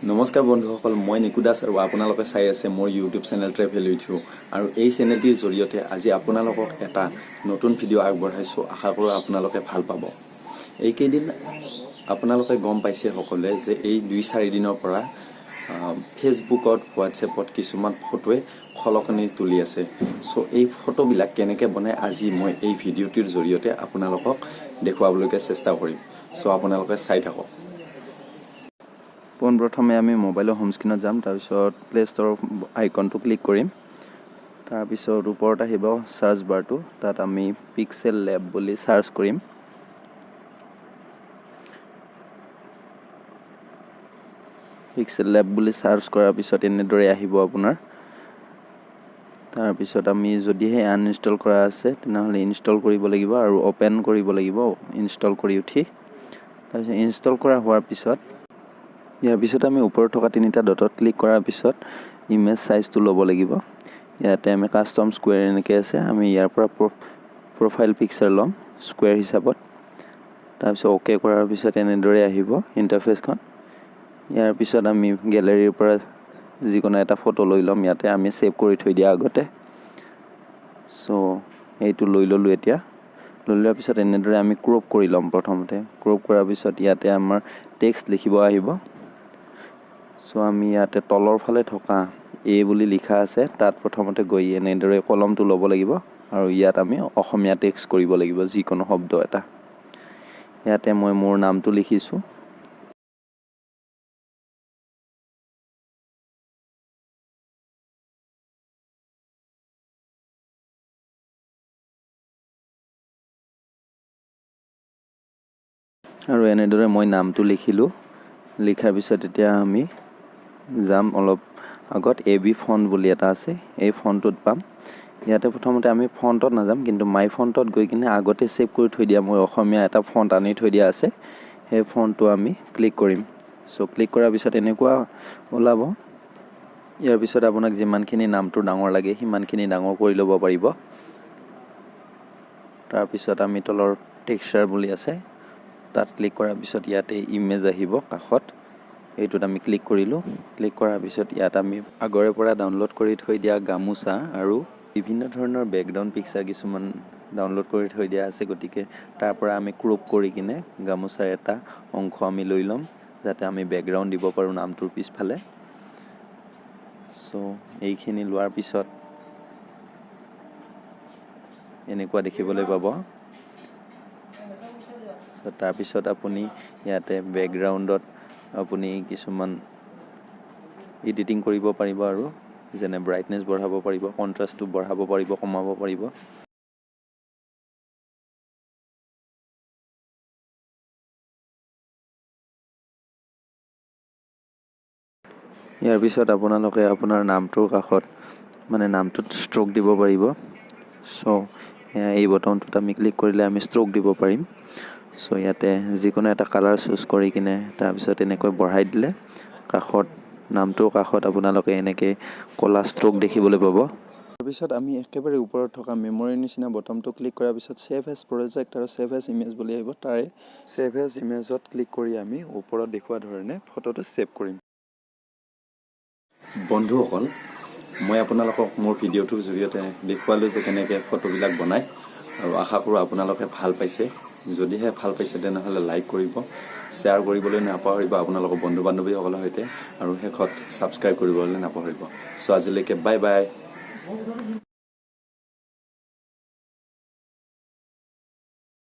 নমস্কাৰ বন্ধুসকল, মই নিকু দাস আৰু আপোনালোকে চাই আছে মোৰ YouTube channel travel with you. আৰু এই চেনেলটিৰ জৰিয়তে আজি আপোনালোকক এটা নতুন ভিডিঅ' আগবঢ়াইছোঁ। আশা কৰোঁ আপোনালোকে ভাল পাব। এইকেইদিন আপোনালোকে গম পাইছে সকলোৱে যে এই 2-4 দিনৰ পৰা ফেচবুকত, হোৱাটছএপত কিছুমান ফটোৱে খলকনি তুলি আছে। চ' এই ফটোবিলাক কেনেকৈ বনাই আজি মই এই ভিডিঅ'টিৰ জৰিয়তে আপোনালোকক দেখুৱাবলৈকে চেষ্টা কৰিম। চ' আপোনালোকে চাই থাকক। পোনপ্ৰথমে আমি মোবাইলৰ হোম স্ক্ৰীনত যাম, তাৰপিছত প্লে ষ্ট'ৰৰ আইকনটো ক্লিক কৰিম। তাৰপিছত ওপৰত আহিব চাৰ্চ বাৰটো, তাত আমি পিক্সেল লেব বুলি চাৰ্চ কৰিম। পিক্সেল লেব বুলি চাৰ্চ কৰাৰ পিছত এনেদৰে আহিব আপোনাৰ। তাৰপিছত আমি যদিহে আনইনষ্টল কৰা আছে তেনেহ'লে ইনষ্টল কৰিব লাগিব আৰু অ'পেন কৰিব লাগিব ইনষ্টল কৰি উঠি। তাৰপিছত ইনষ্টল কৰা হোৱাৰ পিছত ইয়াৰ পিছত আমি ওপৰত থকা 3টা ডটত ক্লিক কৰাৰ পিছত ইমেজ সাইজটো ল'ব লাগিব। ইয়াতে আমি কাষ্টম স্কুৱেৰ এনেকৈ আছে, আমি ইয়াৰ পৰা প্ৰফাইল পিকচাৰ ল'ম স্কুৱেৰ হিচাপত। তাৰপিছত অ'কে কৰাৰ পিছত এনেদৰে আহিব ইণ্টাৰফেচখন। ইয়াৰ পিছত আমি গেলেৰীৰ পৰা যিকোনো এটা ফটো লৈ ল'ম। ইয়াতে আমি ছেভ কৰি থৈ দিয়া আগতে। চ' এইটো লৈ ল'লোঁ। এতিয়া লৈ লোৱাৰ পিছত এনেদৰে আমি ক্ৰপ কৰি ল'ম। প্ৰথমতে ক্ৰপ কৰাৰ পিছত ইয়াতে আমাৰ টেক্সট লিখিব আহিব। চ' আমি ইয়াতে তলৰ ফালে থকা এ বুলি লিখা আছে, তাত প্ৰথমতে গৈ এনেদৰে কলমটো ল'ব লাগিব আৰু ইয়াত আমি অসমীয়া টেক্সট কৰিব লাগিব যিকোনো শব্দ এটা। ইয়াতে মই মোৰ নামটো লিখিছোঁ। আৰু এনেদৰে মই নামটো লিখিলোঁ। লিখাৰ পিছত এতিয়া আমি যাম অলপ আগত AB ফণ্ট বুলি এটা আছে, এই ফণ্টটোত পাম। ইয়াতে প্ৰথমতে আমি ফণ্টত নাযাম, কিন্তু মাই ফণ্টত গৈ কিনে আগতে ছেভ কৰি থৈ দিয়া মই অসমীয়া এটা ফণ্ট আনি থৈ দিয়া আছে, সেই ফণ্টটো আমি ক্লিক কৰিম। চ' ক্লিক কৰাৰ পিছত এনেকুৱা ওলাব। ইয়াৰ পিছত আপোনাক যিমানখিনি নামটো ডাঙৰ লাগে সিমানখিনি ডাঙৰ কৰি ল'ব পাৰিব। তাৰপিছত আমি তলৰ টেক্সচাৰ বুলি আছে, তাত ক্লিক কৰাৰ পিছত ইয়াতে ইমেজ আহিব কাষত, এইটোত আমি ক্লিক কৰিলোঁ। ক্লিক কৰাৰ পিছত ইয়াত আমি আগৰে পৰা ডাউনলোড কৰি থৈ দিয়া গামোচা আৰু বিভিন্ন ধৰণৰ বেকগ্ৰাউণ্ড পিকচাৰ কিছুমান ডাউনলোড কৰি থৈ দিয়া আছে, গতিকে তাৰ পৰা আমি ক্ৰপ কৰি কিনে গামোচাৰ এটা অংশ আমি লৈ ল'ম, যাতে আমি বেকগ্ৰাউণ্ড দিব পাৰোঁ নামটোৰ পিছফালে। চ' এইখিনি লোৱাৰ পিছত এনেকুৱা দেখিবলৈ পাব। তাৰপিছত আপুনি ইয়াতে বেকগ্ৰাউণ্ডত আপুনি কিছুমান এডিটিং কৰিব পাৰিব, আৰু যেনে ব্ৰাইটনেছ বঢ়াব পাৰিব, কণ্ট্ৰাষ্টটো বঢ়াব পাৰিব, কমাব পাৰিব। ইয়াৰ পিছত আপোনালোকে আপোনাৰ নামটোৰ কাষত মানে নামটোত ষ্ট্ৰক দিব পাৰিব। চ' এই বটনটোত আমি ক্লিক কৰিলে আমি ষ্ট্ৰক দিব পাৰিম। চ' ইয়াতে যিকোনো এটা কালাৰ চুজ কৰি কিনে তাৰপিছত এনেকৈ বঢ়াই দিলে কাষত নামটোৰ কাষত আপোনালোকে এনেকৈ ক'লা ষ্ট্ৰক দেখিবলৈ পাব। তাৰপিছত আমি একেবাৰে ওপৰত থকা মেমৰিৰ নিচিনা বটনটো ক্লিক কৰাৰ পিছত ছেভ এজ প্ৰজেক্ট আৰু ছেভ এজ ইমেজ বুলি আহিব। তাৰে ছেভ এজ ইমেজত ক্লিক কৰি আমি ওপৰত দেখুওৱা ধৰণে ফটোটো ছেভ কৰিম। বন্ধুসকল, মই আপোনালোকক মোৰ ভিডিঅ'টোৰ জৰিয়তে দেখুৱালোঁ যে কেনেকৈ ফটোবিলাক বনায়, আৰু আশা কৰোঁ আপোনালোকে ভাল পাইছে। যদিহে ভাল পাইছে তেনেহ'লে লাইক কৰিব, শ্বেয়াৰ কৰিবলৈ নাপাহৰিব আপোনালোকৰ বন্ধু বান্ধৱীসকলৰ সৈতে, আৰু শেষত ছাবস্ক্ৰাইব কৰিবলৈ নাপাহৰিব। চ' আজিলৈকে বাই বাই।